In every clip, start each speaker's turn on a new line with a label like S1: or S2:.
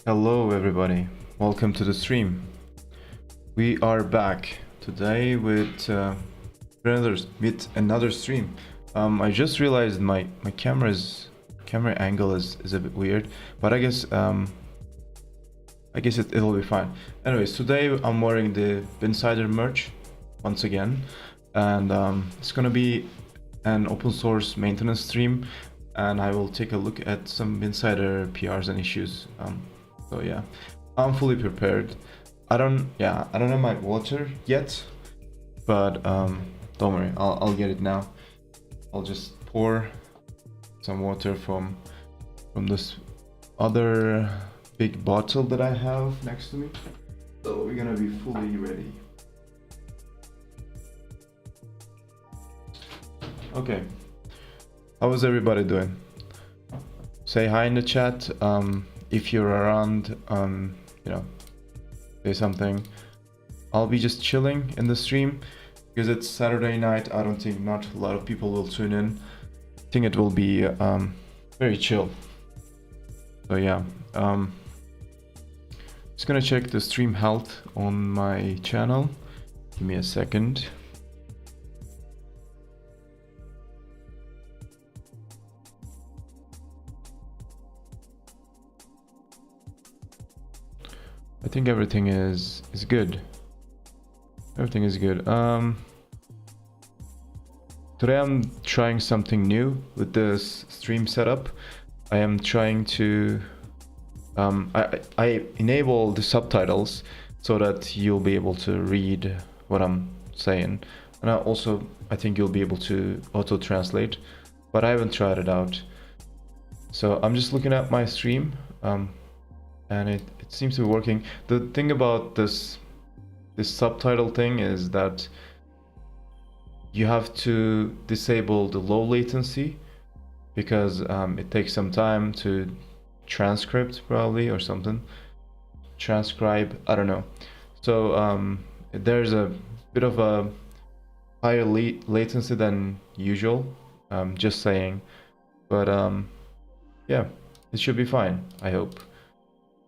S1: Hello everybody, welcome to the stream. We are back today with another stream. I just realized my camera angle is a bit weird, but I guess it'll be fine. Anyways, today I'm wearing the Insider merch once again, and it's gonna be an open source maintenance stream, and I will take a look at some Insider PRs and issues. So yeah, I'm fully prepared. I don't have my water yet, but don't worry, I'll get it now. I'll just pour some water from this other big bottle that I have next to me. So we're gonna be fully ready. Okay, how is everybody doing? Say hi in the chat. If you're around, you know, say something. I'll be just chilling in the stream because it's Saturday night. I don't think not a lot of people will tune in. I think it will be very chill. So yeah, just gonna check the stream health on my channel. Give me a second. I think everything is good. Everything is good. Today I'm trying something new with this stream setup. I am trying to I enable the subtitles so that you'll be able to read what I'm saying, and I think you'll be able to auto translate, but I haven't tried it out. So I'm just looking at my stream, and it seems to be working. The thing about this subtitle thing is that you have to disable the low latency because it takes some time to transcript probably or something. Transcribe, I don't know. So there's a bit of a higher latency than usual, just saying. But yeah, it should be fine, I hope.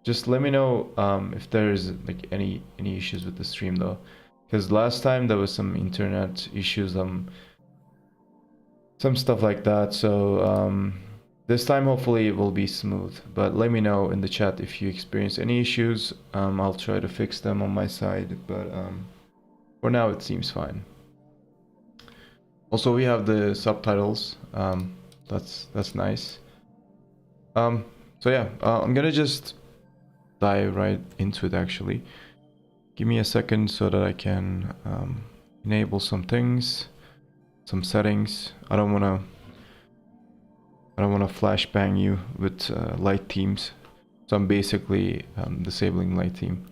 S1: Just let me know if there's like any issues with the stream though, because last time there was some internet issues, some stuff like that. So this time hopefully it will be smooth. But let me know in the chat if you experience any issues. I'll try to fix them on my side. But for now it seems fine. Also, we have the subtitles. That's nice. So yeah, I'm gonna just dive right into it actually. Give me a second so that I can enable some things, some settings. I don't wanna flashbang you with light themes, so I'm basically disabling light theme.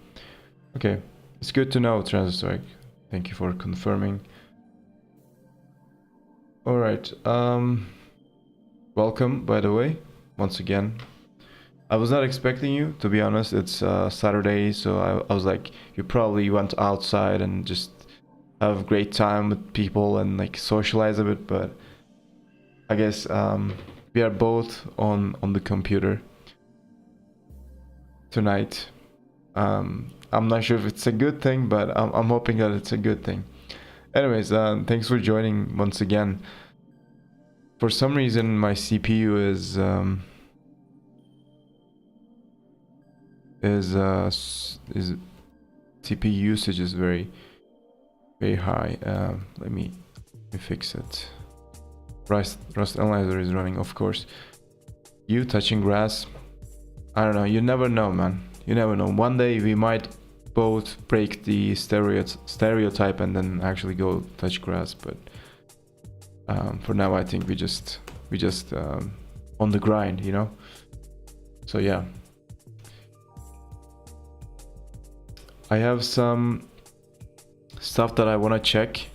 S1: Okay, it's good to know, Transstrike. Thank you for confirming. All right, welcome by the way, once again. I was not expecting you, to be honest. It's Saturday, so I was like, you probably went outside and just have a great time with people and like socialize a bit, but I guess we are both on the computer tonight. I'm not sure if it's a good thing, but I'm hoping that it's a good thing. Anyways, thanks for joining once again. For some reason, my CPU is CPU usage is very high. Let me fix it. Rust analyzer is running, of course. You touching grass? I don't know. You never know, man. You never know. One day we might both break the stereotype and then actually go touch grass. But for now, I think we just on the grind, you know. So yeah. I have some stuff that I want to check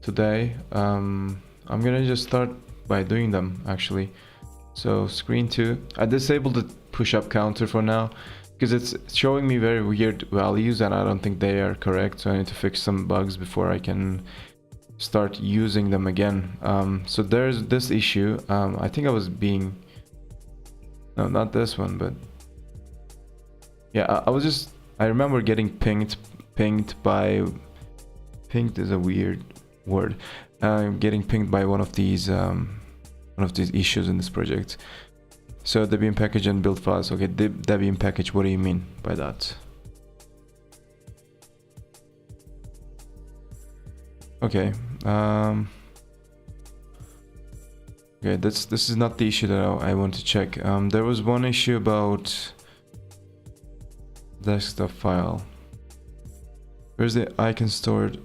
S1: today. I'm gonna just start by doing them actually. So screen 2, I disabled the push-up counter for now because it's showing me very weird values and I don't think they are correct, so I need to fix some bugs before I can start using them again. So there's this issue. I think I was being, no, not this one, but Yeah, I remember getting pinged by, pinged is a weird word. Getting pinged by one of these issues in this project. So Debian package and build files. Okay, Debian package, what do you mean by that? Okay, okay, this is not the issue that I want to check. There was one issue about desktop file. Where's the icon stored?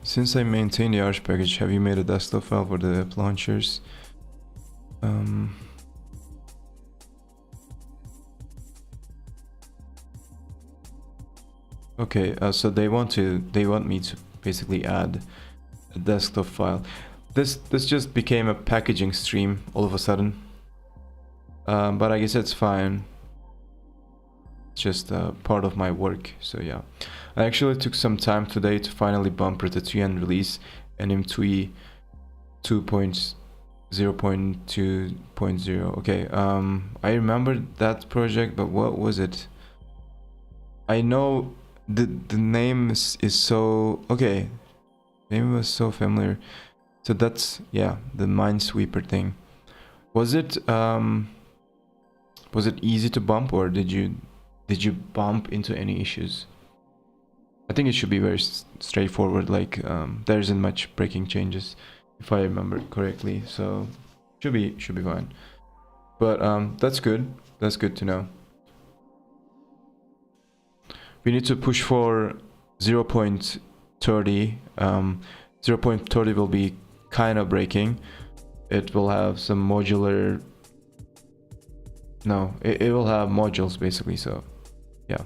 S1: Since I maintain the Arch package, have you made a desktop file for the app launchers? Okay, so they want me to basically add a desktop file. This just became a packaging stream all of a sudden, but I guess it's fine. It's just part of my work, so yeah. I actually took some time today to finally bump ratatui and release NMTui 2.0.2.0. Okay, I remember that project, but what was it? I know the name is so okay. Name was so familiar. So that's, yeah, the Minesweeper thing. Was it easy to bump, or did you bump into any issues? I think it should be very straightforward, like there isn't much breaking changes, if I remember correctly, so should be fine. But that's good. That's good to know. We need to push for 0.30. 0.30 will be kind of breaking. It will have some modular. No, it will have modules basically. So yeah,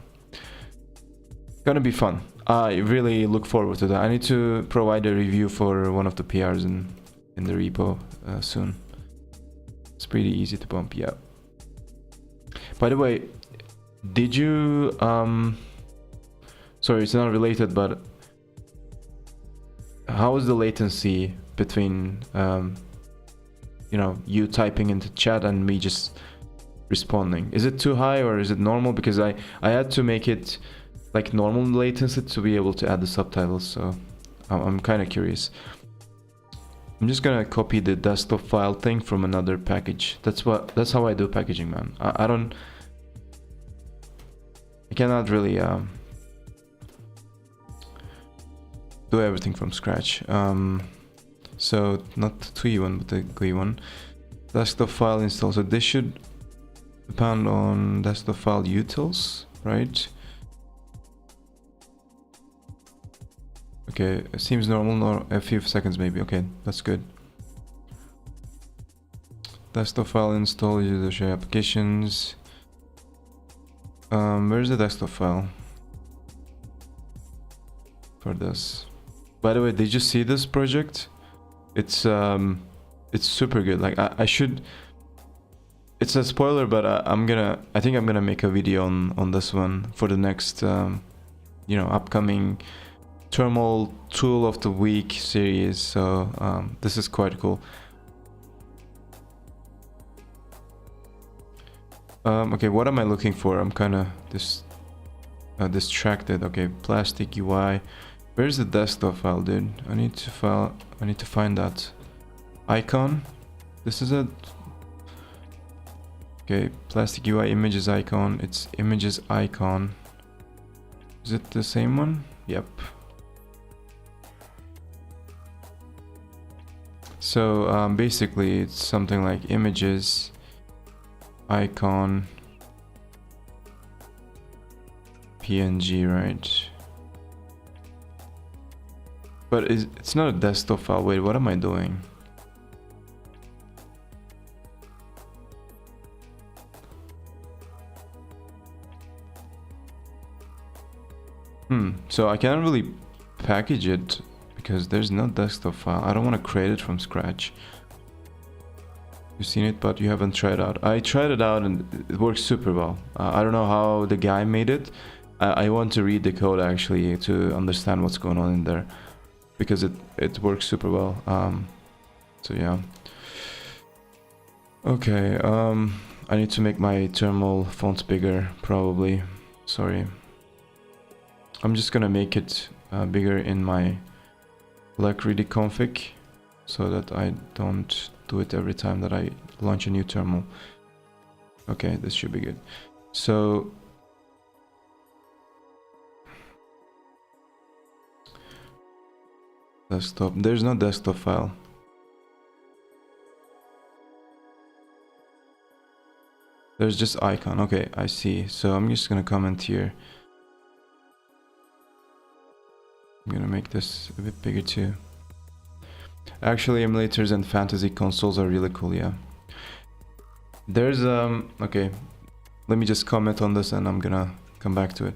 S1: gonna be fun. I really look forward to that. I need to provide a review for one of the PRs in the repo soon. It's pretty easy to bump, yeah. By the way, did you sorry, it's not related, but how is the latency between you know, you typing into chat and me just responding? Is it too high or is it normal? Because I had to make it like normal latency to be able to add the subtitles, so I'm kind of curious. I'm just gonna copy the desktop file thing from another package. That's how I do packaging, man. I cannot really do everything from scratch. So not the TUI one, but the GUI one. Desktop file install. So this should depend on desktop file utils, right? Okay, it seems normal, or a few seconds maybe. Okay, that's good. Desktop file install, user share applications. Where's the desktop file for this? By the way, did you see this project? It's super good. Like I should. It's a spoiler, but I think I'm gonna make a video on this one for the next you know, upcoming Thermal Tool of the Week series. So this is quite cool. Okay, what am I looking for? I'm kind of distracted. Okay, plastic UI. Where's the desktop file, dude? I need to find that icon. This is it. Okay, plastic UI images icon. It's images icon. Is it the same one? Yep. So basically it's something like images icon PNG, right? But it's not a desktop file. Wait, what am I doing? So I can't really package it because there's no desktop file. I don't want to create it from scratch. You've seen it, but you haven't tried it out. I tried it out and it works super well. I don't know how the guy made it, I want to read the code actually to understand what's going on in there, because it works super well. So yeah. Okay, I need to make my terminal font bigger, probably. Sorry. I'm just gonna make it bigger in my livecoding config, so that I don't do it every time that I launch a new terminal. Okay, this should be good. So desktop, there's no desktop file. There's just icon. Okay, I see. So I'm just gonna comment here. I'm gonna make this a bit bigger too. Actually, emulators and fantasy consoles are really cool, yeah. There's okay, let me just comment on this and I'm gonna come back to it.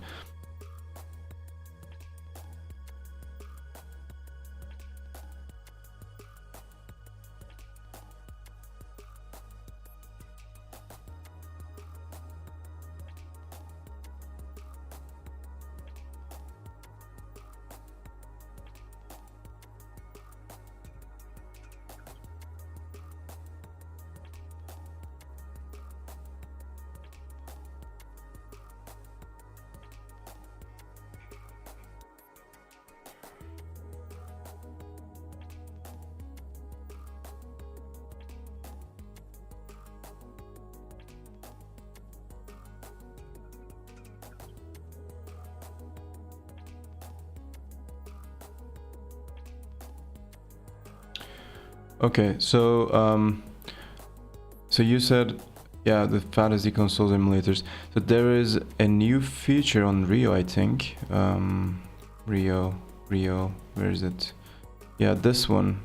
S1: Okay, so so you said, yeah, the fantasy consoles emulators. So there is a new feature on Rio, I think. Rio, where is it? Yeah, this one.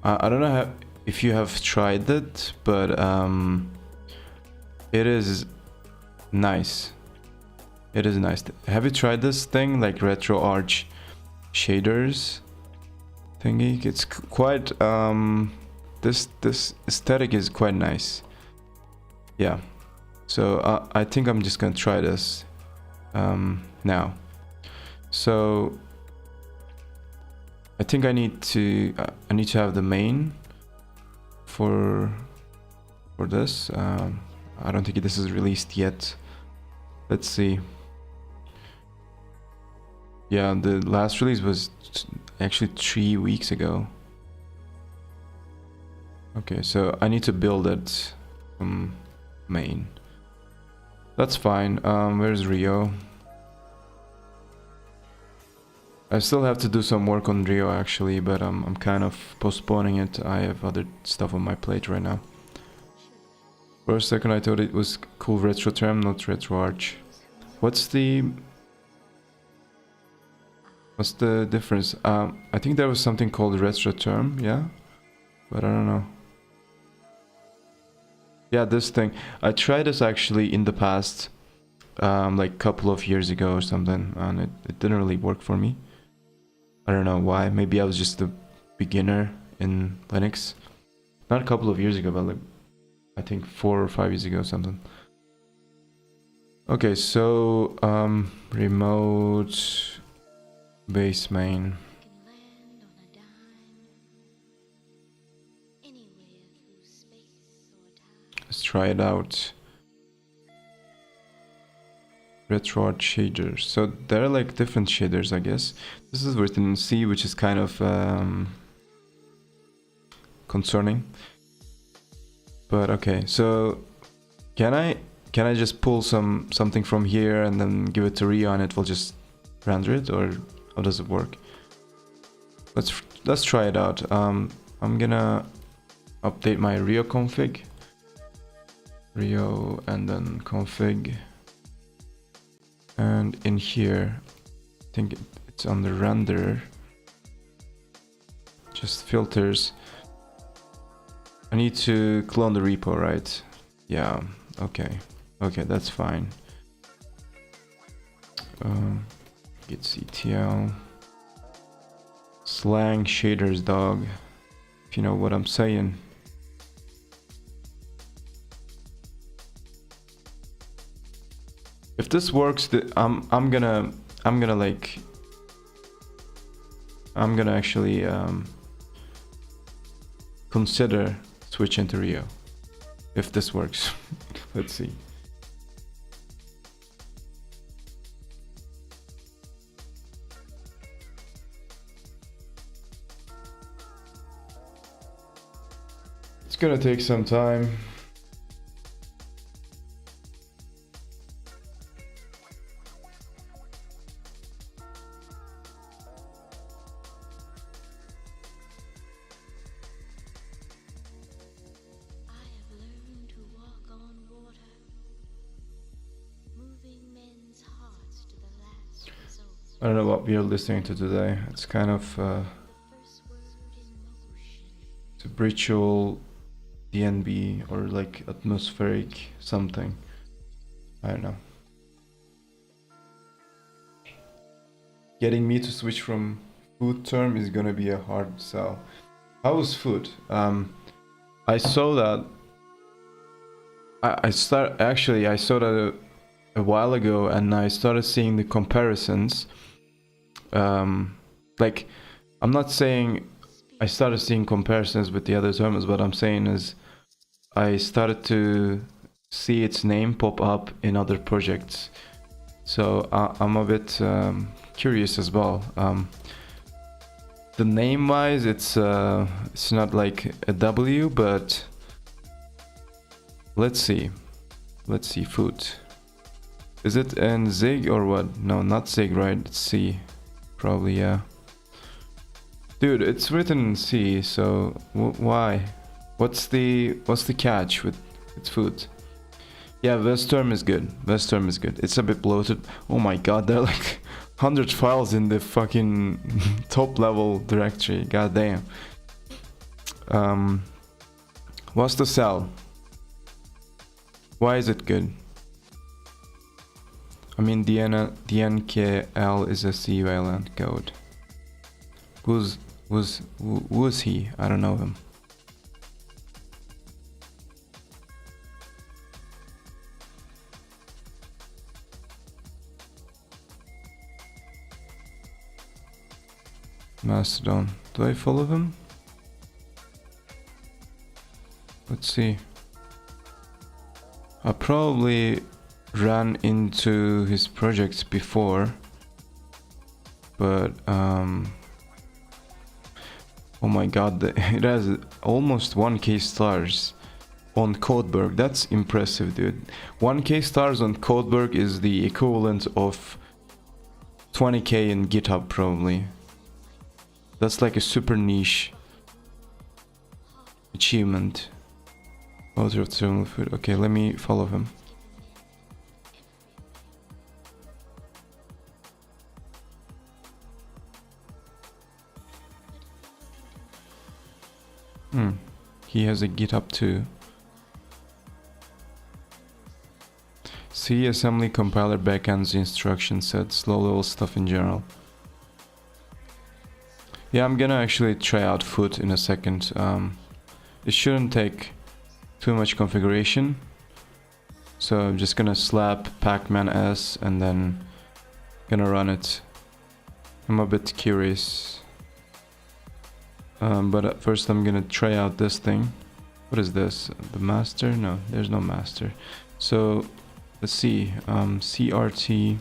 S1: I don't know if you have tried it, but it is nice. It is nice. Have you tried this thing, like retro arch shaders thingy? It's quite this aesthetic is quite nice. Yeah, so I think I'm just gonna try this now. So I think I need to have the main for this. I don't think this is released yet. Let's see. Yeah, the last release was actually 3 weeks ago. Okay, so I need to build it from main. That's fine. Where's Rio? I still have to do some work on Rio actually, but I'm kind of postponing it. I have other stuff on my plate right now. For a second I thought it was cool retro term, not retro arch. What's the difference? I think there was something called retro term, yeah? But I don't know. Yeah, this thing. I tried this actually in the past, like a couple of years ago or something, and it didn't really work for me. I don't know why. Maybe I was just a beginner in Linux. Not a couple of years ago, but like, I think 4 or 5 years ago or something. Okay, so remote base main. Let's try it out. Retro art shaders. So there are like different shaders, I guess. This is written in C, which is kind of concerning. But okay, so can I just pull something from here and then give it to Rio and it will just render it, or how does it work? Let's try it out. I'm gonna update my Rio config. Rio and then config. And in here, I think it's on the render. Just filters. I need to clone the repo, right? Yeah, okay. Okay, that's fine. Git ctl. Slang shaders, dog. If you know what I'm saying. If this works, I'm gonna actually consider switching to Rio. If this works. Let's see. It's gonna take some time. I don't know what we are listening to today. It's kind of spiritual DNB or like atmospheric something. I don't know. Getting me to switch from food term is gonna be a hard sell. How was food? I saw that. I saw that a while ago, and I started seeing the comparisons. Like, I'm not saying I started seeing comparisons with the other terms. What I'm saying is I started to see its name pop up in other projects. So I'm a bit curious as well. The name wise, it's not like a W, but let's see food. Is it in Zig or what? No, not Zig, right? It's C. Probably, yeah. Dude, it's written in C, so why? What's the catch with food? Yeah, Westterm is good. Westterm is good. It's a bit bloated. Oh my god, there are like 100 files in the fucking top level directory. God damn. What's the cell? Why is it good? I mean, DNKL is a C-valent code. Who's he? I don't know him. Mastodon. Do I follow him? Let's see. I probably ran into his projects before, but oh my god, it has almost 1k stars on Codeberg. That's impressive, dude. 1k stars on Codeberg is the equivalent of 20k in GitHub probably. That's like a super niche achievement. Author of terminal food. Okay, let me follow him. He has a GitHub too. C assembly compiler backends instruction set, slow level stuff in general. Yeah, I'm gonna actually try out food in a second. It shouldn't take too much configuration. So I'm just gonna slap pacman s and then gonna run it. I'm a bit curious. But at first I'm gonna try out this thing. What is this? The master? No, there's no master. So let's see. CRT.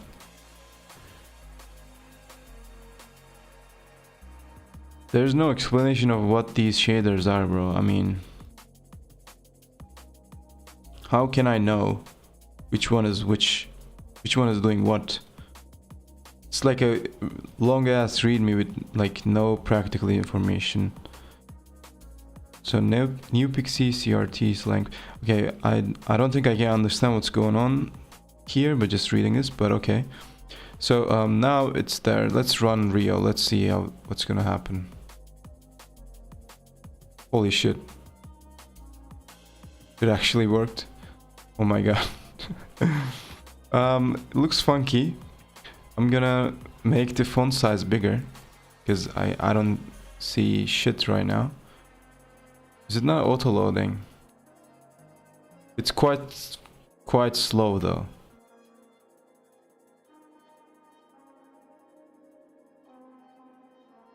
S1: There's no explanation of what these shaders are, bro. I mean, how can I know which one is which one is doing what? It's like a long ass readme with like no practical information. So new pixie CRT slang. Okay, I don't think I can understand what's going on here, but just reading this. But okay. So now it's there. Let's run Rio. Let's see what's gonna happen. Holy shit! It actually worked. Oh my god. It looks funky. I'm gonna make the font size bigger because I don't see shit right now. Is it not auto loading? It's quite slow though.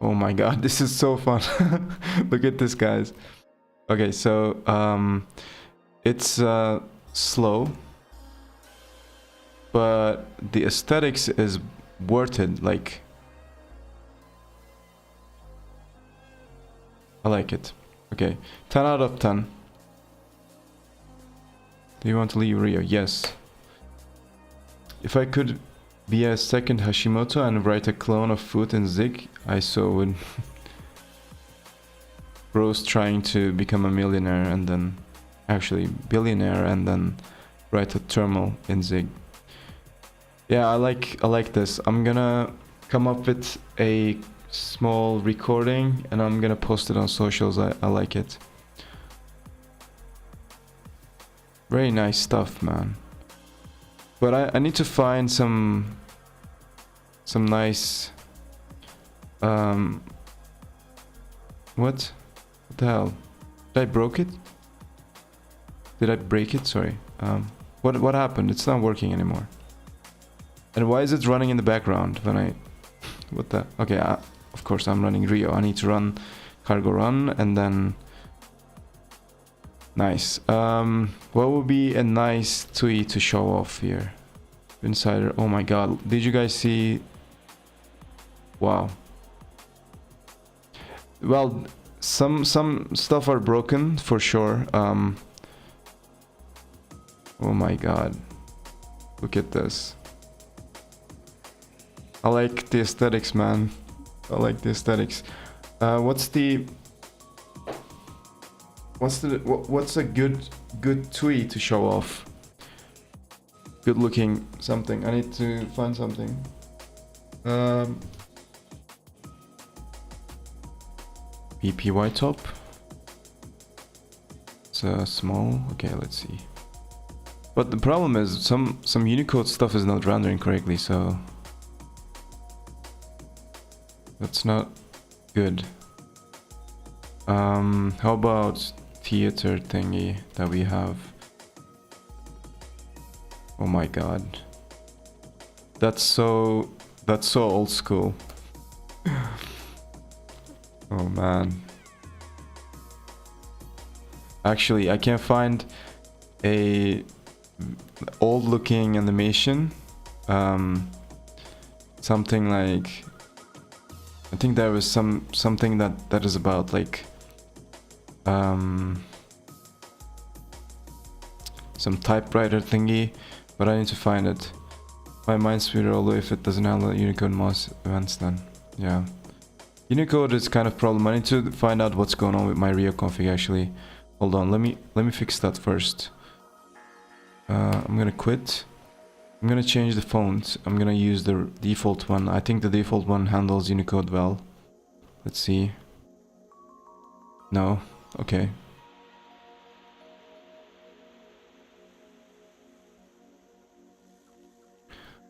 S1: Oh my god, this is so fun. Look at this, guys. Okay, so it's slow, but the aesthetics is worth it. Like, I like it. Okay, 10 out of 10. Do you want to leave Rio? Yes. If I could be a second Hashimoto and write a clone of food in Zig, I so would. Bros trying to become a millionaire and then actually billionaire and then write a terminal in Zig. Yeah, I like this. I'm gonna come up with a small recording and I'm gonna post it on socials. I like it. Very nice stuff, man. But I need to find some nice what the hell? Did I broke it? Did I break it? Sorry. What happened? It's not working anymore. And why is it running in the background when I what the okay, of course I'm running Rio. I need to run cargo run and then nice. What would be a nice tweet to show off here? Insider. Oh my god. Did you guys see? Wow. Well, some stuff are broken for sure. Oh my god. Look at this. I like the aesthetics, man. I like the aesthetics. What's a good tweet to show off? Good looking something. I need to find something. PPY top. It's small. Okay, let's see. But the problem is some Unicode stuff is not rendering correctly, so that's not good. How about theater thingy that we have? Oh my god. That's so old school. Oh man. Actually, I can't find a old looking animation. Something like, I think there was something that is about like some typewriter thingy, but I need to find it. My Minesweeper, although if it doesn't handle Unicode mouse events, then yeah. Unicode is kind of problem. I need to find out what's going on with my Rio config actually. Hold on, let me fix that first. I'm gonna quit. I'm gonna change the font. I'm gonna use the default one. I think the default one handles Unicode well. Let's see. No. Okay.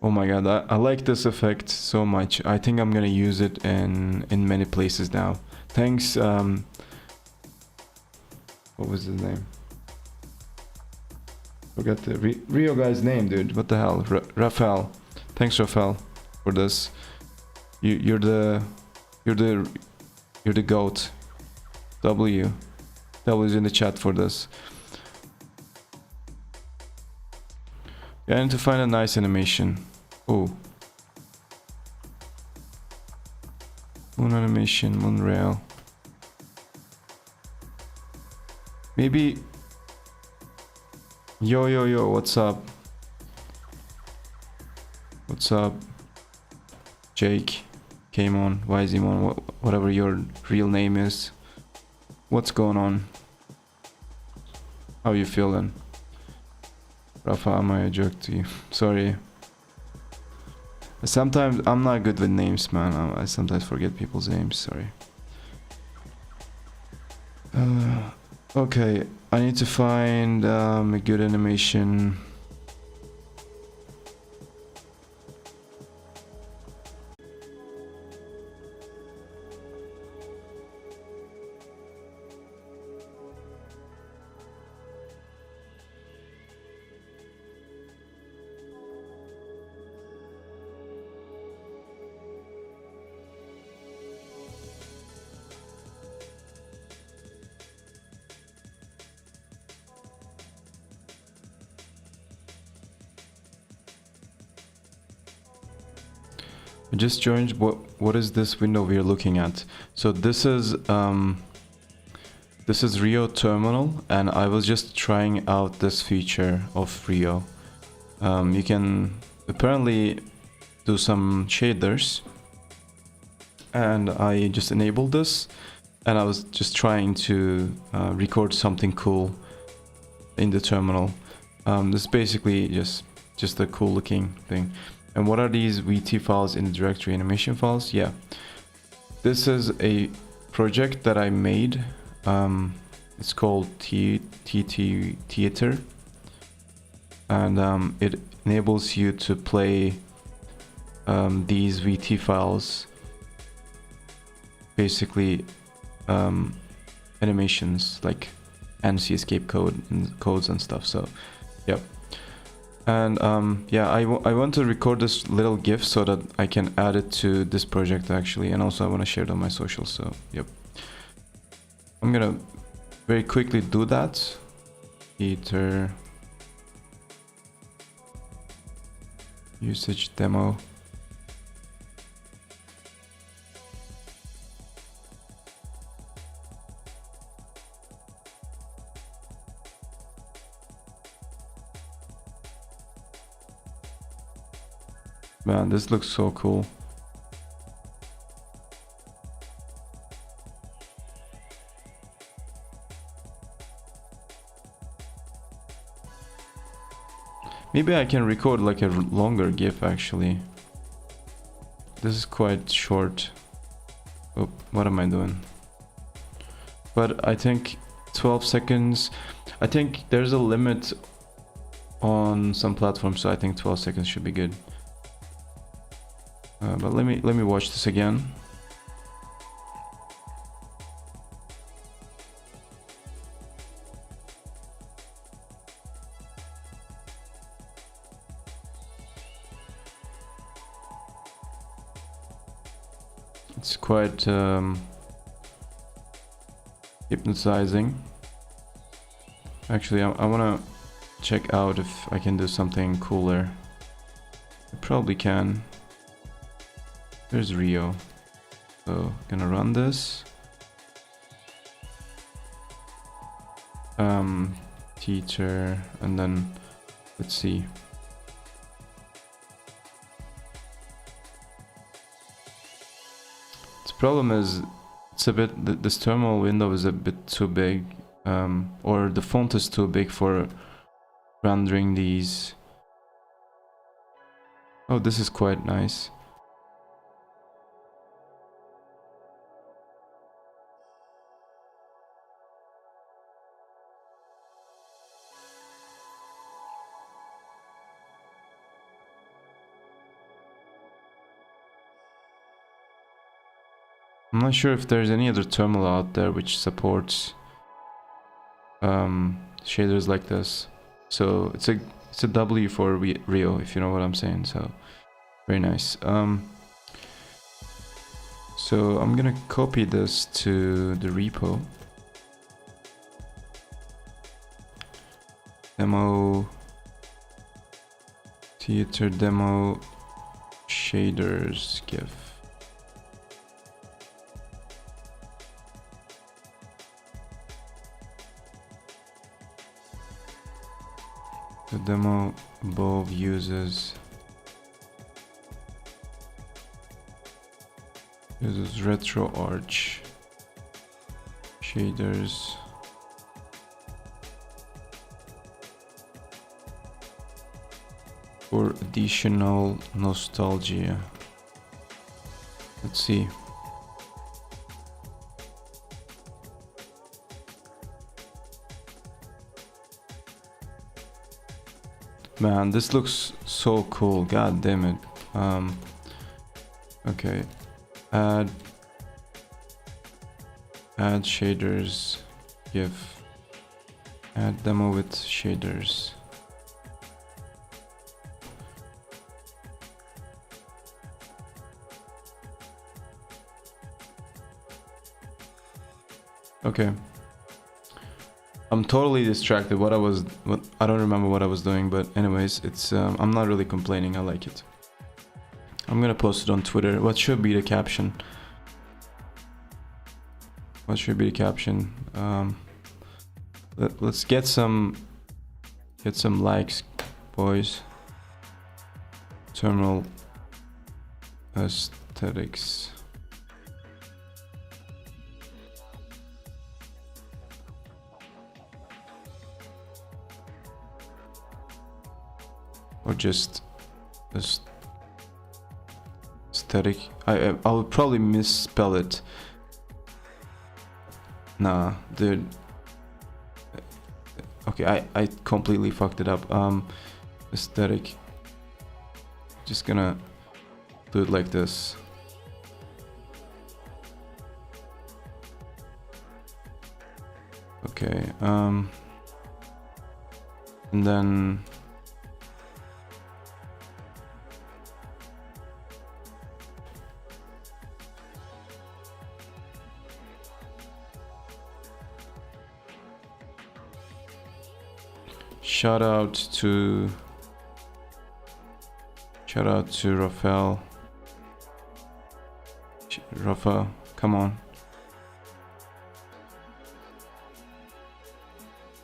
S1: Oh my god, I like this effect so much. I think I'm gonna use it in many places now. Thanks, what was his name? Forgot the Rio guy's name, dude. What the hell? Rafael. Thanks, Rafael, for this. You're the goat. W's in the chat for this. Yeah, I need to find a nice animation. Oh. Moon animation, moonrail. Maybe. Yo, what's up? What's up? Jake, came on, Yzimon, whatever your real name is. What's going on? How you feeling? Rafa, am I a joke to you? Sorry. Sometimes I'm not good with names, man. I sometimes forget people's names, sorry. Okay, I need to find a good animation. I just joined. What is this window we're looking at? So this is Rio Terminal, and I was just trying out this feature of Rio. You can apparently do some shaders, and I just enabled this, and I was just trying to record something cool in the terminal. This is basically just a cool looking thing. And what are these VT files in the directory? Animation files? Yeah, this is a project that I made. It's called TT Theater, and it enables you to play these VT files, basically animations like ANSI escape codes and stuff. So yep. And yeah, I want to record this little GIF so that I can add it to this project actually, and also I want to share it on my socials. So yep, I'm gonna very quickly do that. Theater usage demo. Man, this looks so cool. Maybe I can record like a longer GIF actually. This is quite short. Oh, what am I doing? But I think 12 seconds. I think there's a limit on some platforms, so I think 12 seconds should be good. But let me watch this again. It's quite hypnotizing. Actually, I want to check out if I can do something cooler. I probably can. There's Rio. So gonna run this. Teacher, and then let's see. The problem is it's a bit, this terminal window is a bit too big, or the font is too big for rendering these. Oh, this is quite nice. I'm not sure if there's any other terminal out there which supports shaders like this. So it's a W for Rio, if you know what I'm saying. So very nice. So I'm gonna copy this to the repo. Demo theater demo shaders GIF. The demo above uses retro arch shaders for additional nostalgia. Let's see. Man, this looks so cool. God damn it. Okay. Add shaders. GIF. Add demo with shaders. Okay. I'm totally distracted. I don't remember what I was doing, but anyways, it's I'm not really complaining. I like it. I'm gonna post it on Twitter. What should be the caption? What should be the caption? Let's get some likes, boys. Terminal aesthetics. Or just aesthetic. I would probably misspell it. Nah, dude. Okay, I completely fucked it up. Aesthetic. Just gonna do it like this. Okay, and then shout out to Rafael. Rafa, come on.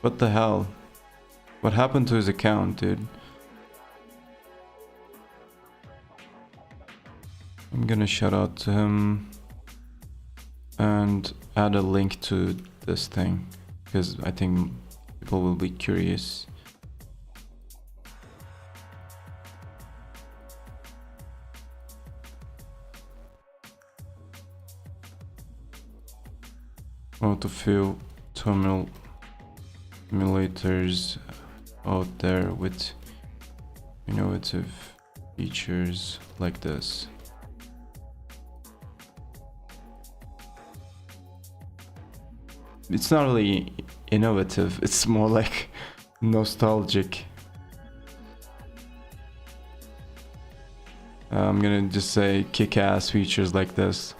S1: What the hell? What happened to his account, dude? I'm gonna shout out to him and add a link to this thing because I think people will be curious. Want to feel terminal emulators out there with innovative features like this. It's not really innovative, it's more like nostalgic. I'm gonna just say kick-ass features like this.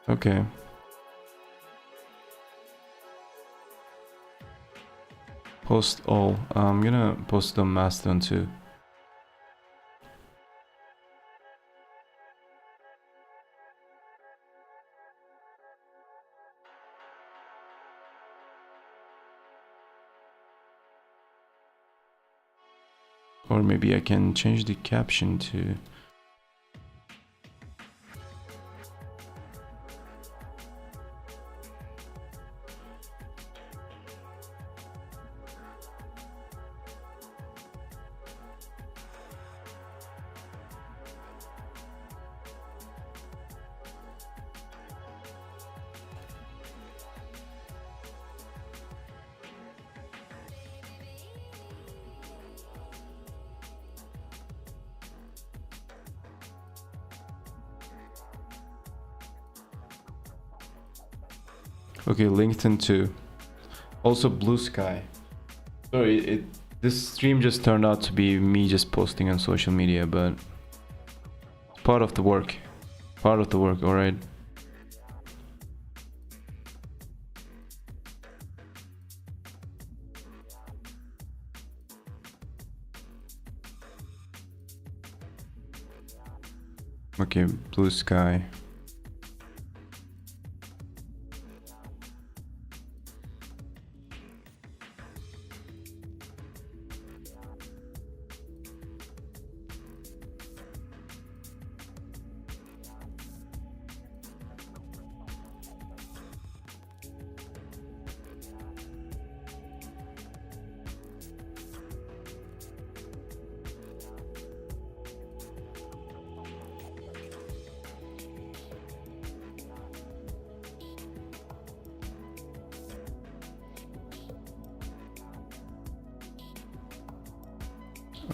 S1: Okay. Post all. I'm gonna post on Mastodon too. Or maybe I can change the caption to okay, LinkedIn too. Also Blue Sky. Sorry, this stream just turned out to be me just posting on social media, but it's part of the work. Part of the work, alright. Okay, Blue Sky.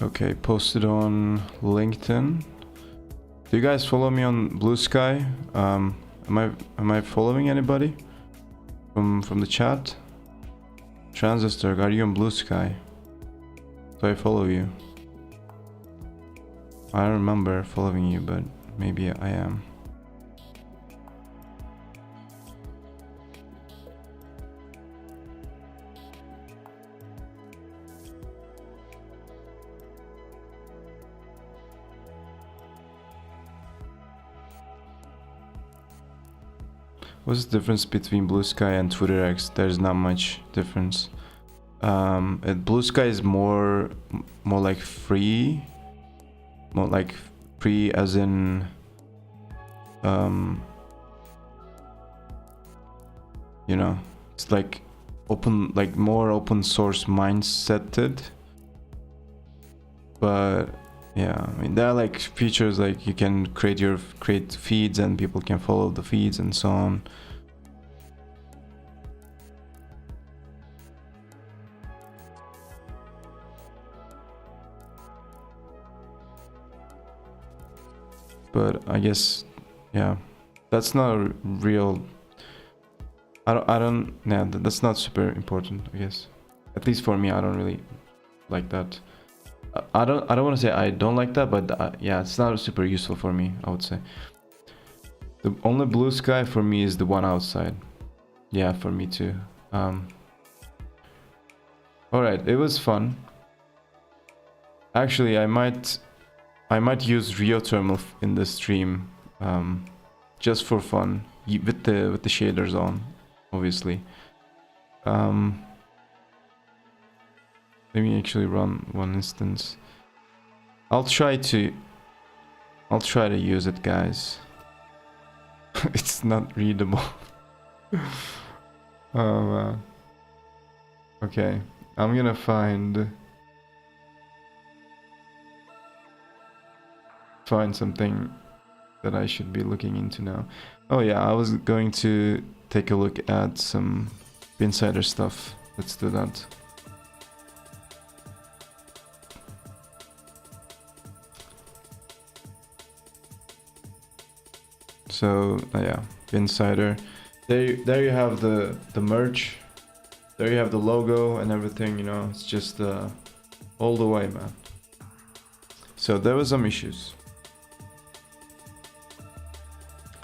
S1: Okay, posted on LinkedIn. Do you guys follow me on Blue Sky? Am I following anybody from the chat? Transistor, are you on Blue Sky? Do I follow you? I don't remember following you, but maybe I am. What's the difference between Blue Sky and TwitterX? There's not much difference. Blue Sky is more like free, more like free as in you know, it's like open, like more open source mindseted. But yeah, I mean, there are like features like you can create feeds and people can follow the feeds and so on. But I guess, yeah, that's not a real. Yeah, that's not super important, I guess. At least for me, I don't really like that. I don't want to say I don't like that, but yeah, it's not super useful for me, I would say. The only Blue Sky for me is the one outside. Yeah, for me too. Alright, it was fun. Actually, I might use Geothermal in the stream, just for fun, with the shaders on, obviously. Let me actually run one instance. I'll try to use it, guys. It's not readable. Oh man. Okay, I'm gonna find something that I should be looking into now. Oh yeah, I was going to take a look at some Insider stuff. Let's do that. So yeah, Insider. There you have the merch. There you have the logo and everything. You know, it's just all the way, man. So there were some issues.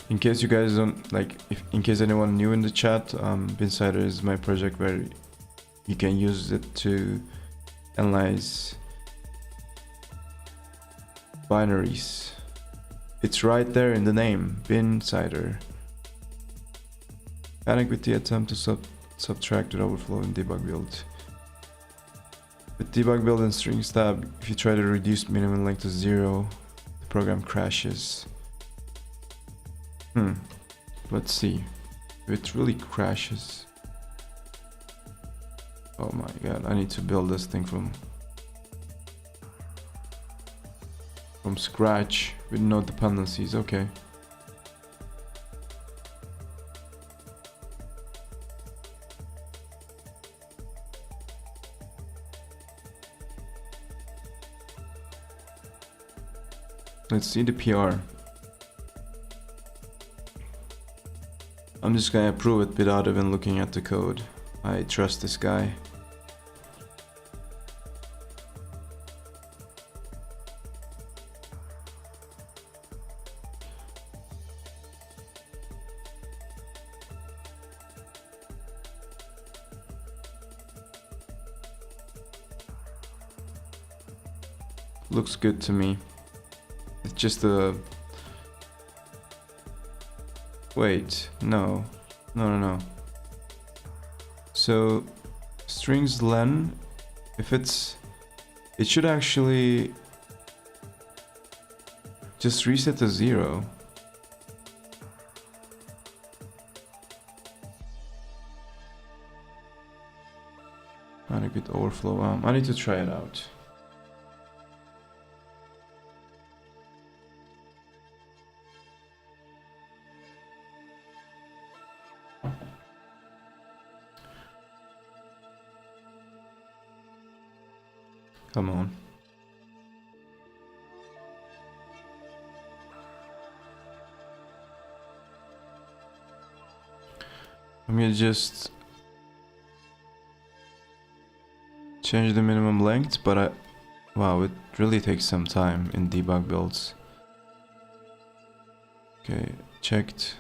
S1: In case you guys don't like, in case anyone new in the chat, Insider is my project where you can use it to analyze binaries. It's right there in the name, Insider. Panic with the attempt to subtract the overflow in debug build. With debug build and strings tab, if you try to reduce minimum length to 0, the program crashes. Let's see if it really crashes. Oh my god, I need to build this thing from scratch with no dependencies. Okay. Let's see the PR. I'm just gonna approve it without even looking at the code. I trust this guy. Looks good to me. It's just a... Wait, no. So, strings len, if it should actually just reset to 0. Adequate overflow. I need to try it out. Come on. Let me just change the minimum length, but wow, it really takes some time in debug builds. Okay, checked.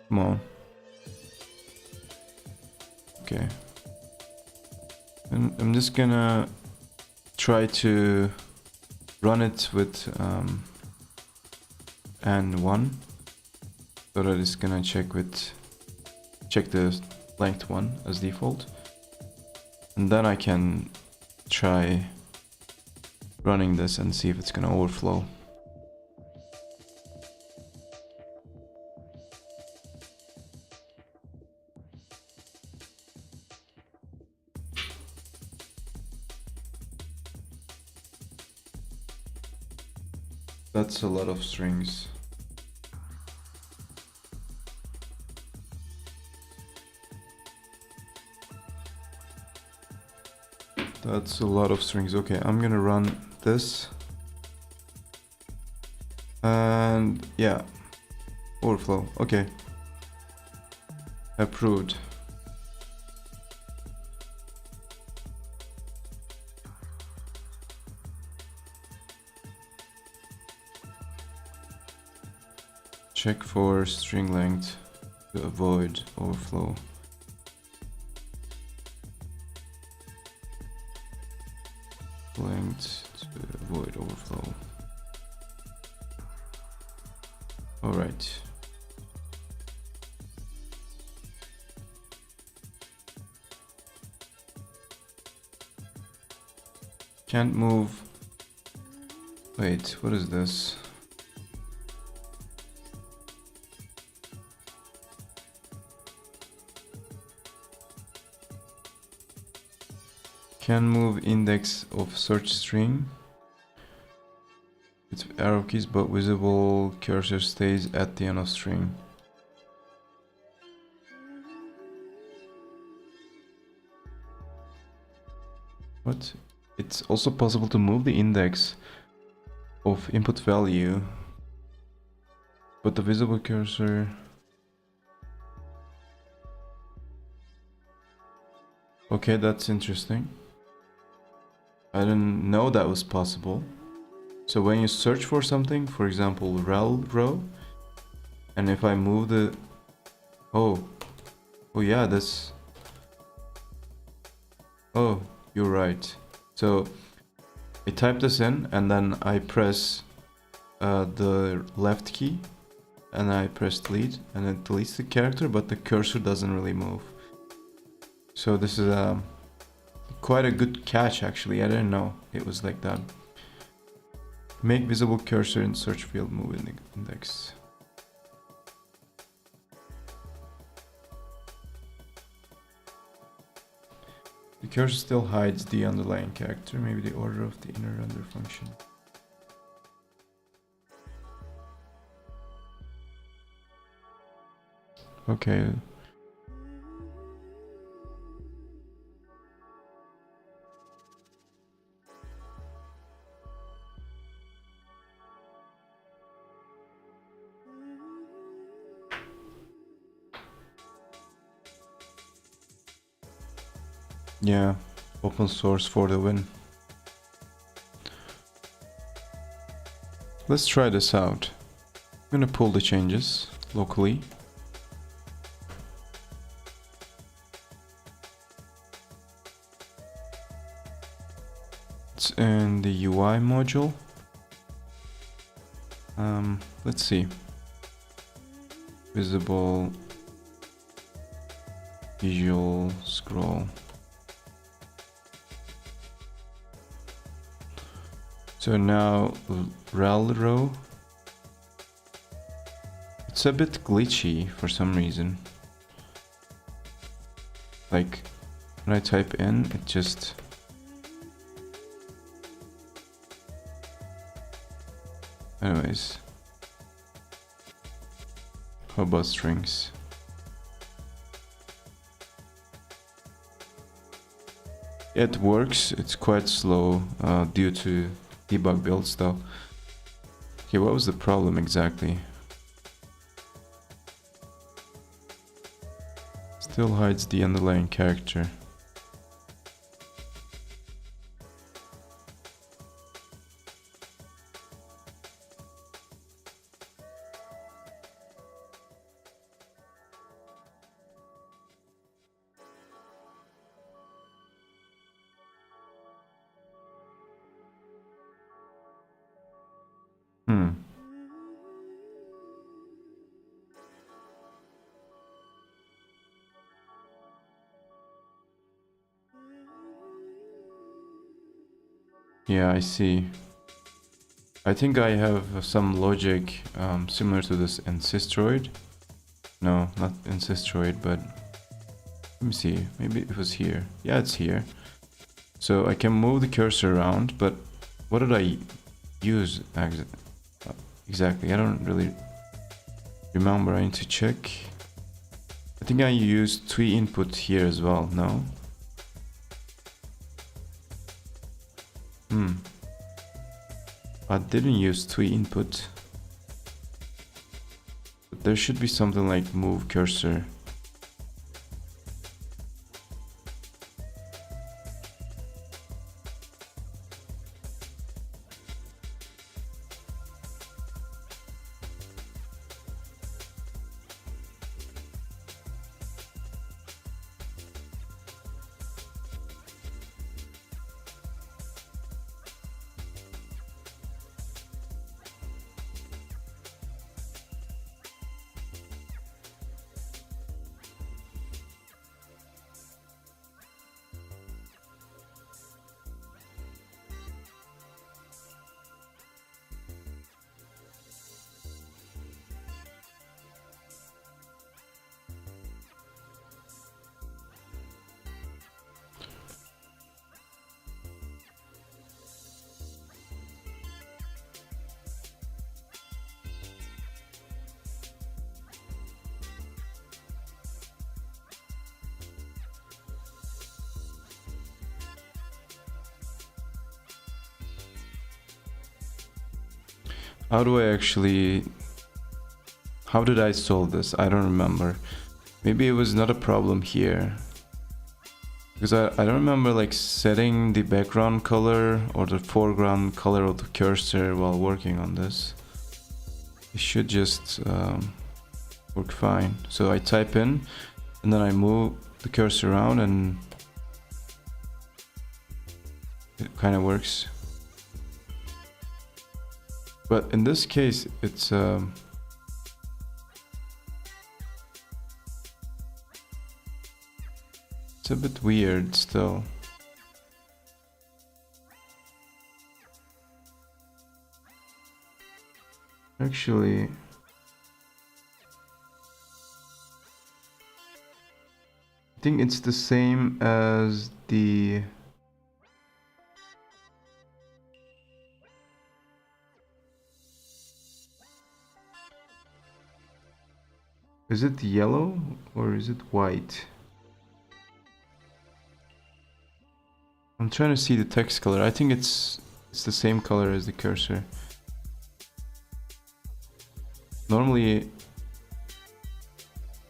S1: Come on. Okay. And I'm just gonna try to run it with N1, so that it's gonna check the length one as default, and then I can try running this and see if it's gonna overflow. That's a lot of strings. That's a lot of strings. Okay, I'm gonna run this. And yeah, overflow. Okay. Approved. Check for string length to avoid overflow. Length to avoid overflow. All right. Can't move. Wait, what is this? Can move index of search string with arrow keys, but visible cursor stays at the end of string. What? It's also possible to move the index of input value, but the visible cursor... Okay, that's interesting. I didn't know that was possible. So when you search for something, for example, rel row, and if I move the... Oh yeah, that's... Oh, you're right. So I type this in and then I press the left key and I press delete and it deletes the character, but the cursor doesn't really move. So this is quite a good catch actually. I didn't know it was like that. Make visible cursor in search field move in the index. The cursor still hides the underlying character, maybe the order of the inner render function. Okay. Yeah, open source for the win. Let's try this out. I'm gonna pull the changes locally. It's in the UI module. Let's see. Visible visual scroll. So now rel row. It's a bit glitchy for some reason. Like when I type in, it just... Anyways. How about strings? It works, it's quite slow due to debug builds though. Okay, what was the problem exactly? Still hides the underlying character. Yeah, I see. I think I have some logic similar to this insistroid. No, not insistroid, but let me see. Maybe it was here. Yeah, it's here. So I can move the cursor around, but what did I use exactly? I don't really remember. I need to check. I think I used twee input here as well. No? I didn't use twee input. But there should be something like move cursor. How do I actually... How did I solve this? I don't remember. Maybe it was not a problem here. Because I don't remember like setting the background color or the foreground color of the cursor while working on this. It should just work fine. So I type in and then I move the cursor around and it kind of works. But in this case, it's a bit weird still. Actually, I think it's the same as the... Is it yellow or is it white? I'm trying to see the text color. I think it's the same color as the cursor. Normally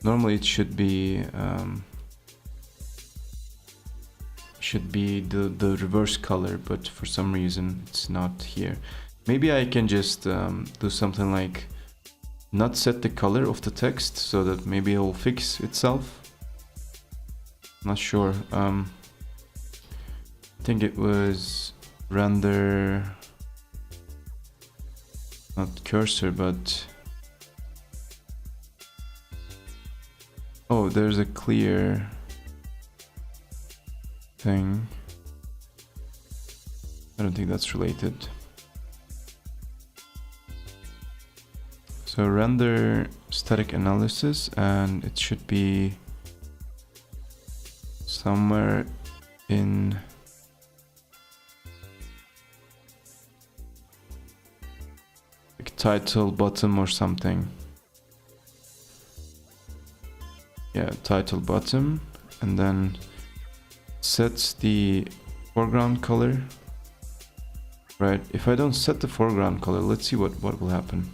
S1: it should be the reverse color, but for some reason it's not here. Maybe I can just do something like not set the color of the text so that maybe it will fix itself. Not sure. I think it was render, not cursor, but oh, there's a clear thing. I don't think that's related. So render static analysis, and it should be somewhere in like title bottom or something. Yeah, title bottom, and then sets the foreground color. Right, if I don't set the foreground color, let's see what will happen.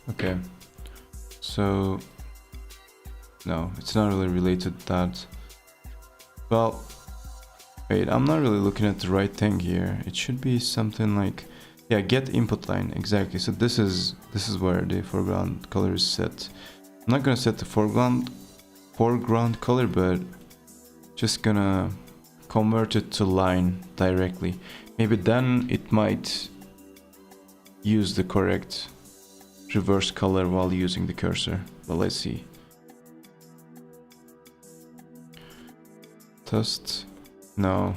S1: Okay, so no, it's not really related to that. Well, wait, I'm not really looking at the right thing here. It should be something like Yeah, get input line, exactly. So this is where the foreground color is set. I'm not gonna set the foreground color, but just gonna convert it to line directly. Maybe then it might use the correct reverse color while using the cursor. But let's see. Test. No.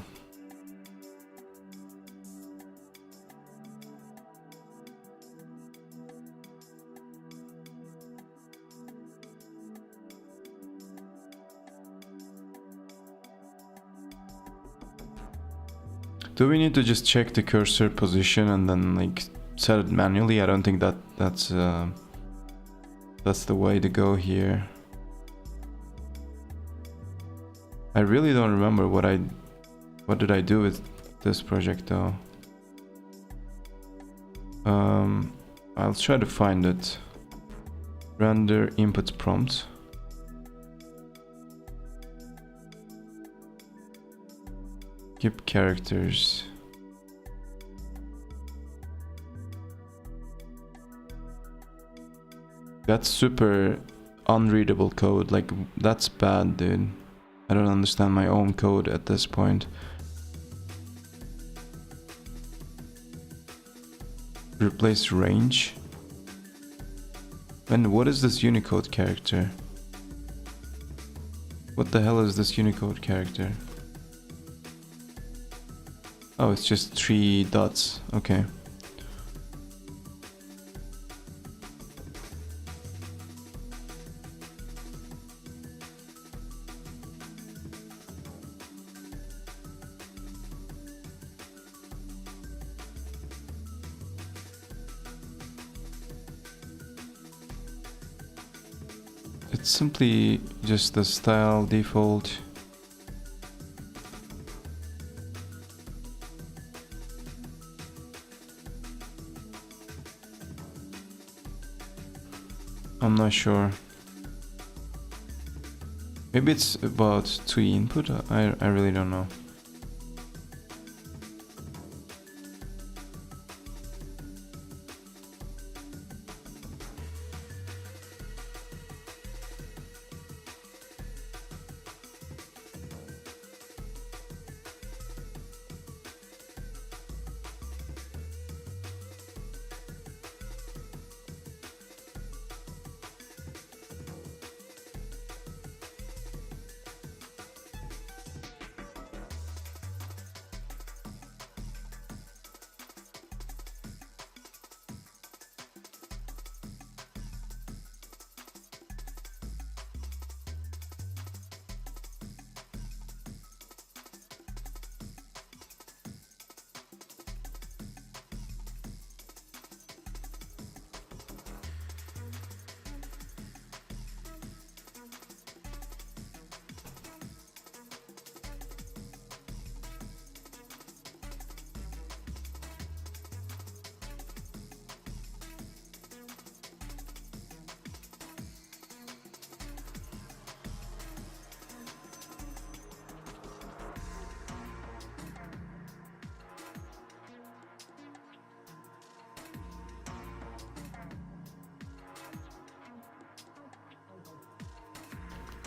S1: Do we need to just check the cursor position and then like set it manually? I don't think that's the way to go here. I really don't remember what did I do with this project though. I'll try to find it. Render input prompt. Skip characters. That's super unreadable code. Like, that's bad, dude. I don't understand my own code at this point. Replace range. And what is this Unicode character? What the hell is this Unicode character? Oh, it's just 3 dots. Okay. It's simply just the style default. I'm not sure. Maybe it's about 2 input. I really don't know.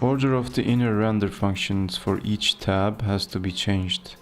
S1: Order of the inner render functions for each tab has to be changed.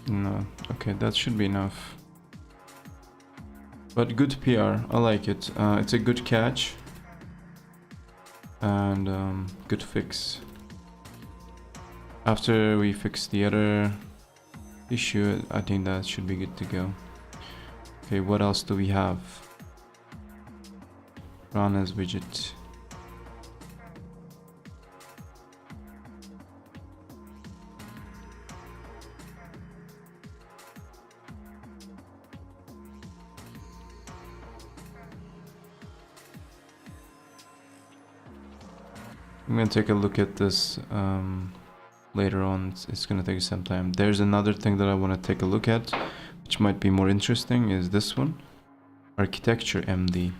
S1: No, okay, that should be enough. But good PR, I like it. It's a good catch. And good fix. After we fix the other issue, I think that should be good to go. Okay, what else do we have? Run as widget. I'm gonna take a look at this later on. It's gonna take some time. There's another thing that I want to take a look at, which might be more interesting, is this one. Architecture MD.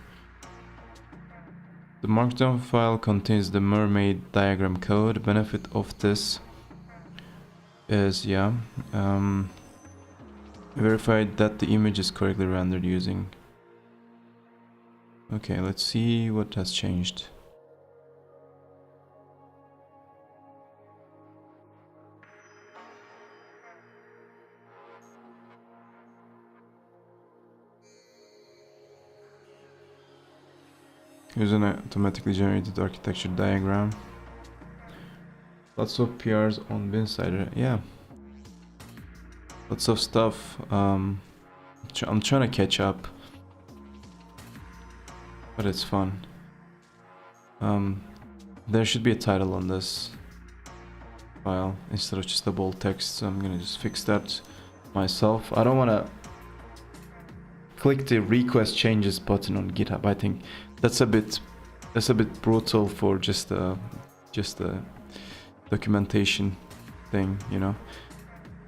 S1: The markdown file contains the mermaid diagram code. The benefit of this is, verified that the image is correctly rendered using. Okay, let's see what has changed. Here's an automatically generated architecture diagram. Lots of PRs on Binsider. Yeah. Lots of stuff. I'm trying to catch up. But it's fun. There should be a title on this file instead of just a bold text. So I'm gonna just fix that myself. I don't wanna click the request changes button on GitHub. I think that's a bit brutal for just a documentation thing, you know.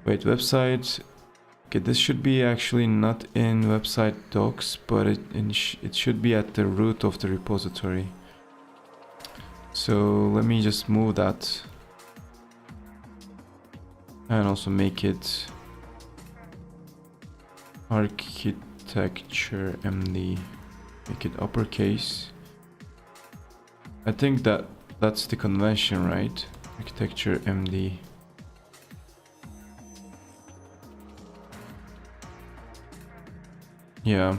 S1: Wait, website. Okay, this should be actually not in website docs, but it should be at the root of the repository. So let me just move that and also make it architecture MD. Make it uppercase. I think that's the convention, right? Architecture MD. Yeah.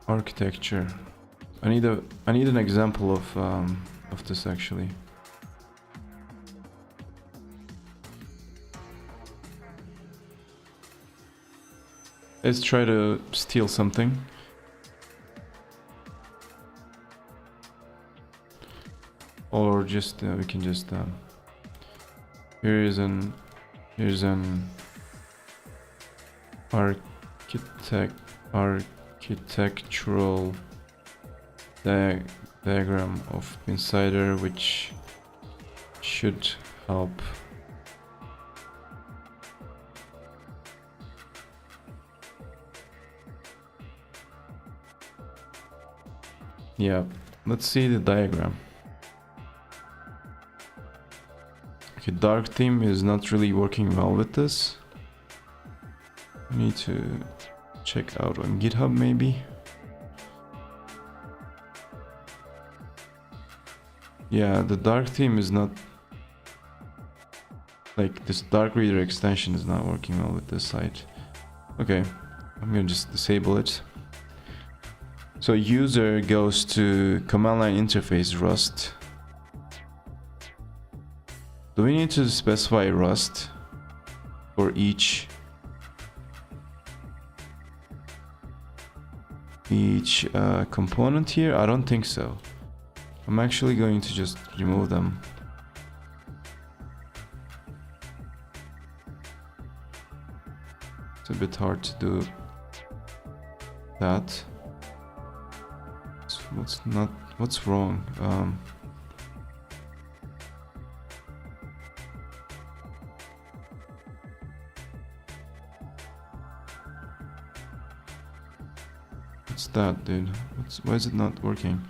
S1: Architecture. I need an example of this actually. Let's try to steal something. Or just we can just here's an architectural diagram of Insider, which should help. Yeah, let's see the diagram. Okay, dark theme is not really working well with this. I need to check out on GitHub maybe. Yeah, the dark theme is not, like, this dark reader extension is not working well with this site. Okay, I'm gonna just disable it. So user goes to command line interface Rust. Do we need to specify Rust for each component here? I don't think so. I'm actually going to just remove them. It's a bit hard to do that. What's wrong? What's that, dude? Why is it not working?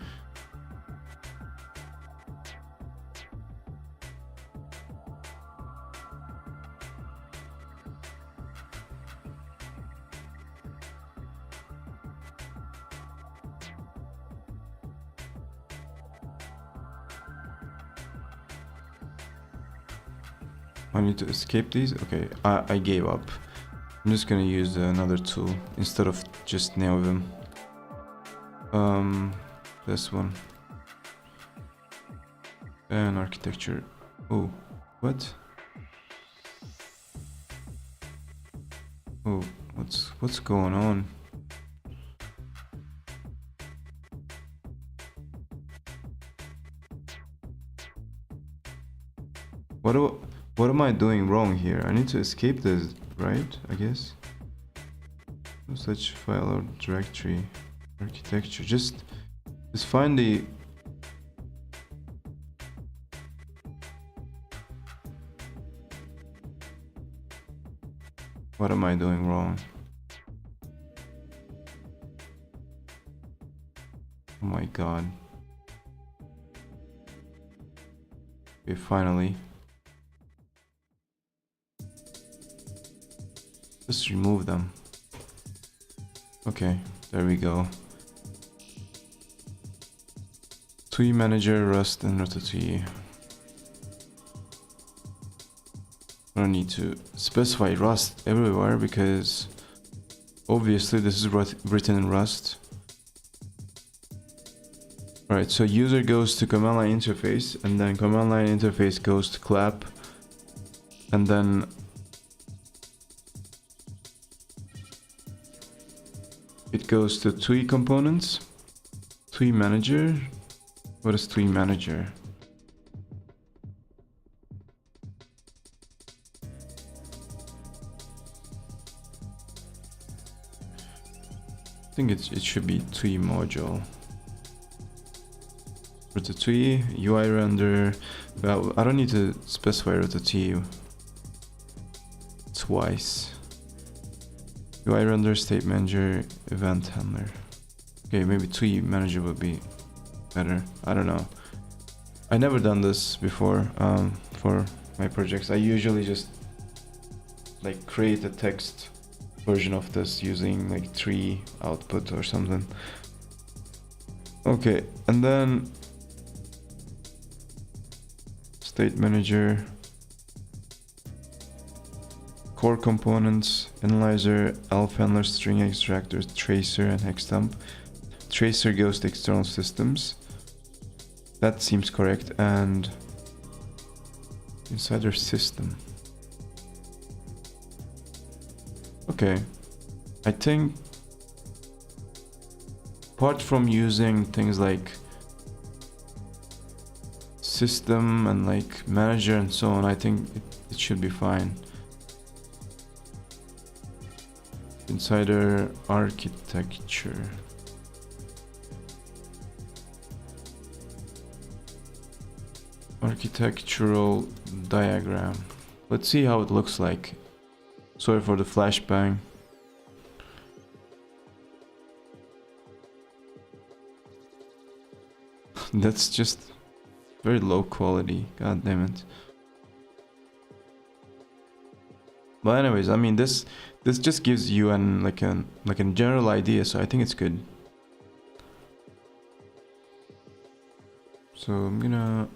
S1: I need to escape these. Okay, I gave up. I'm just gonna use another tool instead of just Neovim. This one. And architecture. Oh, what? Oh, what's going on? What am I doing wrong here? I need to escape this, right? I guess. No such file or directory. architecture. Just find the what am I doing wrong? Oh my god. Okay, finally. Just remove them. Okay, there we go. TUI manager, Rust, and ratatui. I don't need to specify Rust everywhere because obviously this is written in Rust. Alright, so user goes to command line interface, and then command line interface goes to clap, and then it goes to TUI components, TUI manager. What is TUI manager? I think it should be TUI module. Ratatui, UI render. Well, I don't need to specify ratatui twice. UI render, state manager, event handler. Okay, maybe TUI manager would be better. I don't know. I never done this before for my projects. I usually just like create a text version of this using like tree output or something. Okay, and then state manager, core components, analyzer, elf handler, string extractor, tracer, and hexdump. Tracer goes to external systems. That seems correct. And insider system. Okay, I think apart from using things like system and like manager and so on, I think it should be fine. Insider architecture. Architectural diagram. Let's see how it looks like. Sorry for the flashbang. That's just very low quality. God damn it. But anyways, I mean this just gives you an like a general idea, so I think it's good. So I'm gonna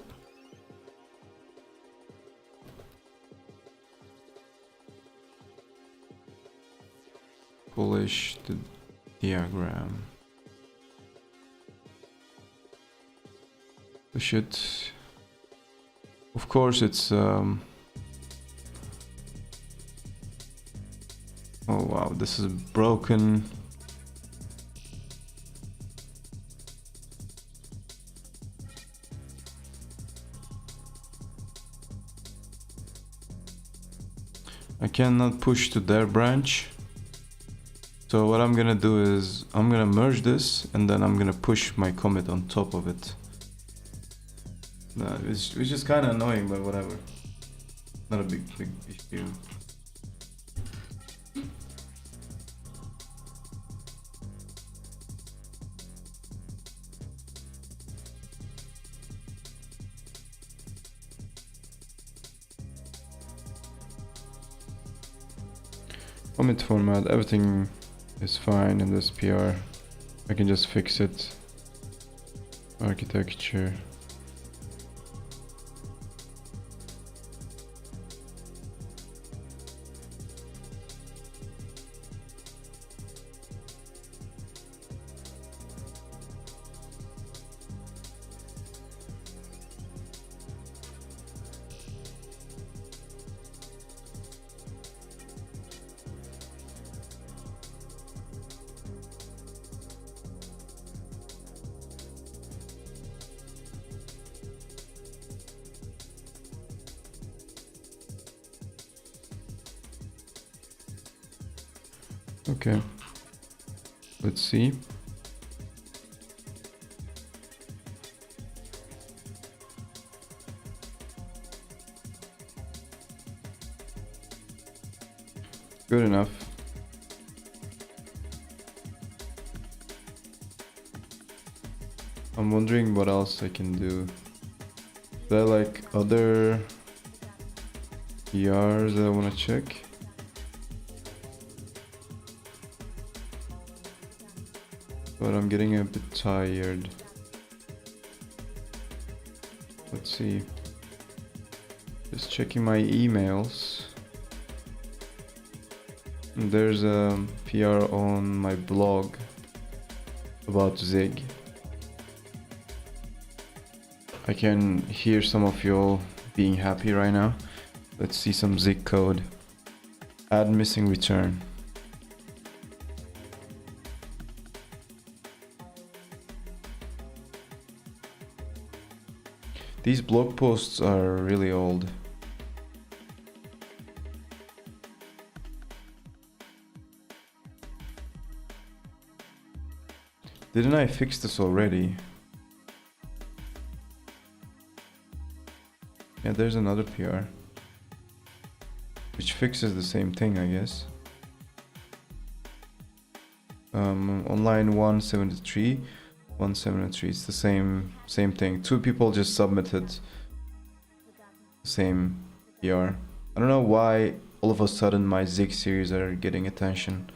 S1: polish the diagram. Push it. Of course, it's oh wow, this is broken. I cannot push to their branch. So what I'm gonna do is I'm gonna merge this and then I'm gonna push my commit on top of it. It's just kind of annoying, but whatever. Not a big issue. Commit format, everything is fine in this PR. I can just fix it. Architecture. Okay, let's see. Good enough. I'm wondering what else I can do. There are like other PRs that I want to check. But I'm getting a bit tired. Let's see. Just checking my emails. And there's a PR on my blog about Zig. I can hear some of y'all being happy right now. Let's see some Zig code. Add missing return. These blog posts are really old. Didn't I fix this already? Yeah, there's another PR. Which fixes the same thing, I guess. On line 173, 173, it's the same thing. Two people just submitted the same PR. I don't know why all of a sudden my Zig series are getting attention.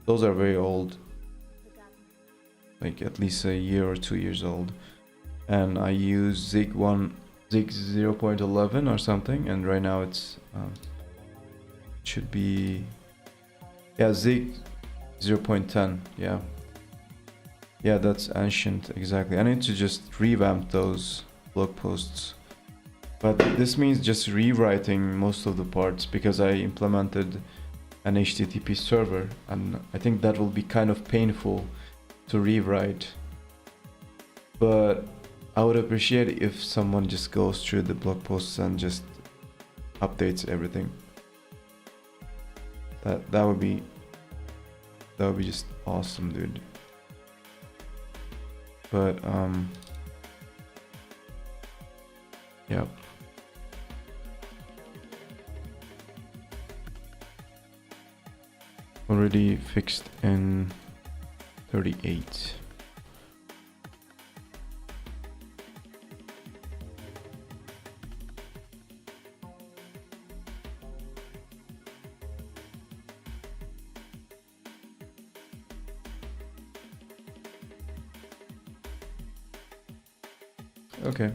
S1: Those are very old. Like at least a year or 2 years old. And I use Zig 0.11 or something, and right now it's should be, yeah, Zig 0.10. Yeah, that's ancient, exactly. I need to just revamp those blog posts, but this means just rewriting most of the parts because I implemented an HTTP server, and I think that will be kind of painful to rewrite. But I would appreciate if someone just goes through the blog posts and just updates everything. That would be just awesome, dude. But yeah. Already fixed in 38. Okay.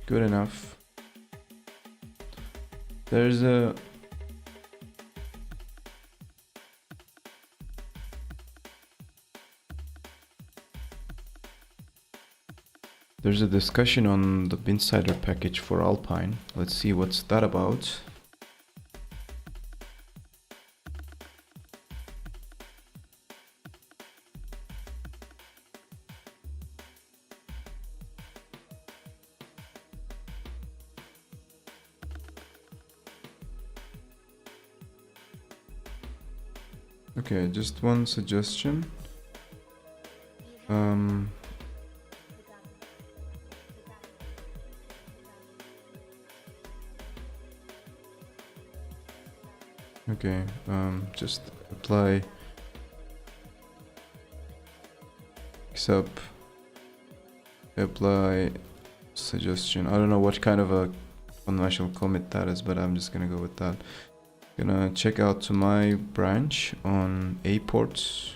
S1: Good enough. There's a discussion on the Insider package for Alpine. Let's see what's that about. Okay, just one suggestion. Okay, just apply apply suggestion. I don't know what kind of a conventional commit that is, but I'm just gonna go with that. Gonna check out to my branch on A ports.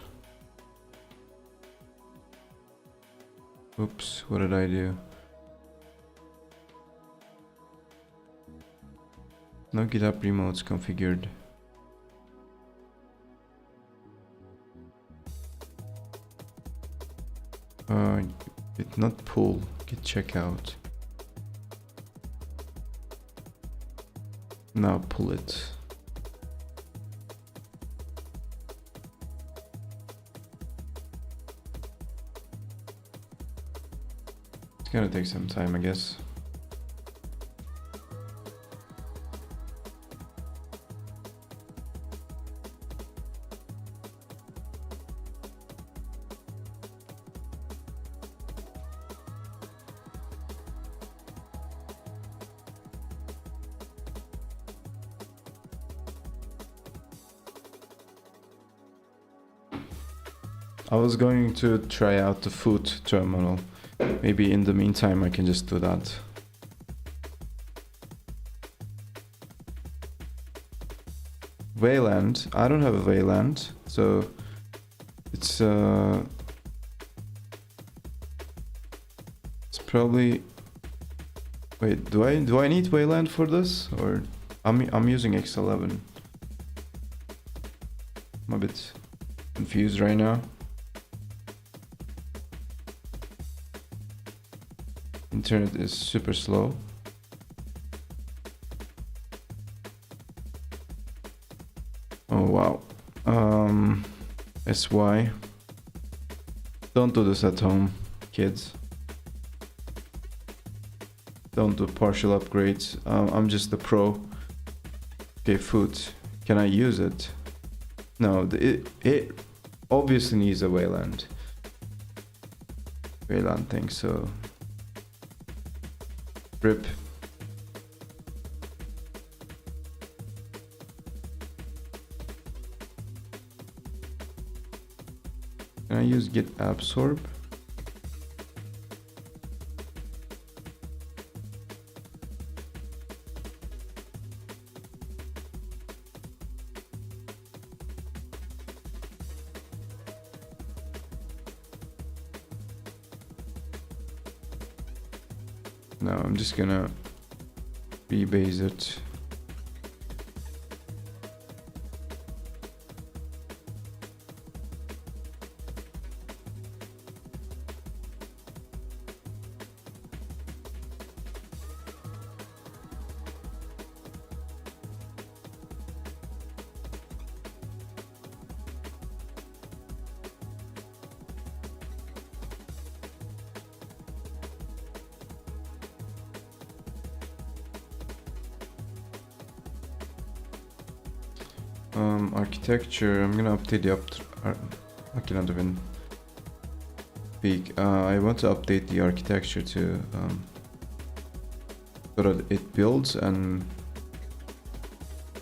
S1: Oops, what did I do? No GitHub remotes configured. Git not pull, git checkout. Now pull it. It's gonna take some time, I guess. I was going to try out the food terminal. Maybe in the meantime I can just do that. Wayland. I don't have a Wayland, so it's probably. Wait, do I need Wayland for this, or I'm using X11? I'm a bit confused right now. Internet is super slow. Oh wow. SY. Don't do this at home, kids. Don't do partial upgrades. I'm just a pro. Okay, food. Can I use it? No, it obviously needs a Wayland thing, so rip. Can I use git absorb? No, I'm just gonna rebase it. Architecture, I'm gonna update the I cannot even speak. I want to update the architecture to so that it builds, and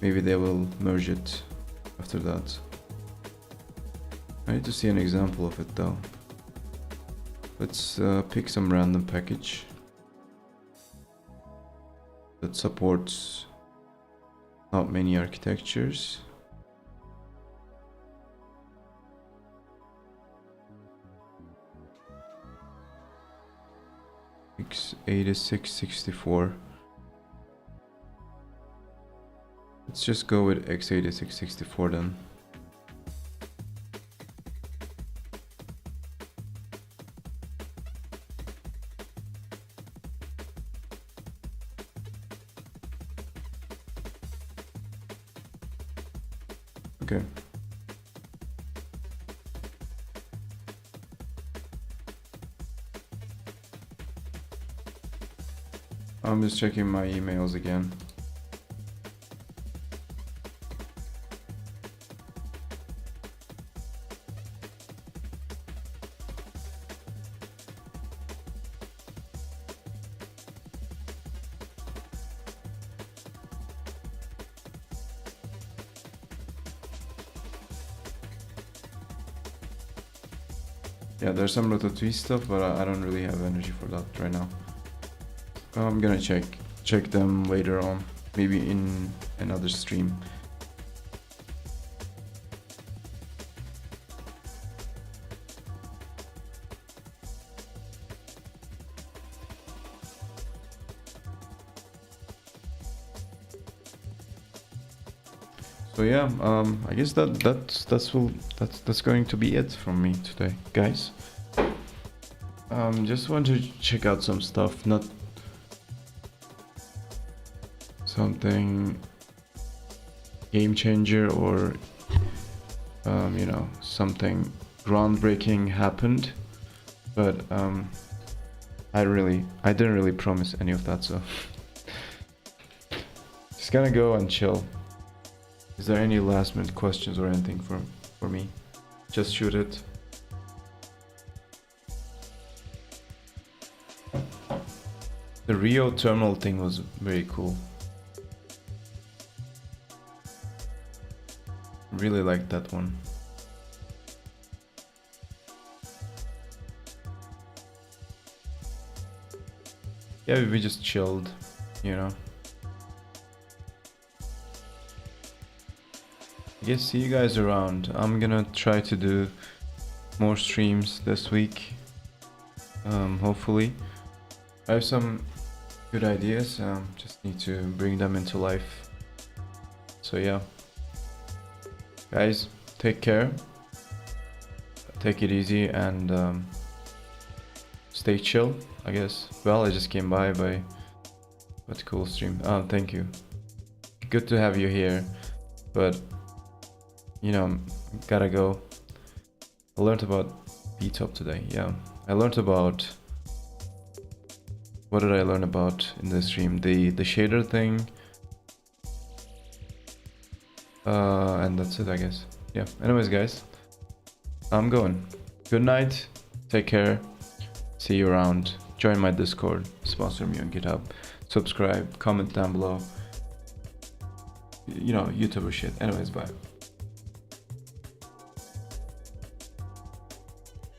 S1: maybe they will merge it after that. I need to see an example of it though. Let's pick some random package that supports not many architectures. x86-64. Let's just go with x86-64 then. Okay. I'm just checking my emails again. Yeah, there's some ratatui stuff, but I don't really have energy for that right now. I'm gonna check them later on, maybe in another stream. So yeah, I guess that's going to be it from me today, guys. Just want to check out some stuff, not something game changer or you know, something groundbreaking happened, but I didn't really promise any of that, so just gonna go and chill. Is there any last minute questions or anything for me? Just shoot it. The Rio terminal thing was very cool. Really liked that one. yeah, we just chilled, you know. I guess see you guys around. I'm gonna try to do more streams this week. Hopefully. I have some good ideas, just need to bring them into life. So yeah. Guys, take care. Take it easy and stay chill, I guess. Well, I just came by, but cool stream. Thank you. Good to have you here, but you know, gotta go. I learned about BTOP today. Yeah, I learned about, what did I learn about in the stream? The shader thing, and that's it, I guess. Yeah. Anyways, guys, I'm going. Good night. Take care. See you around. Join my Discord. Sponsor me on GitHub. Subscribe. Comment down below. You know, YouTuber shit. Anyways, bye.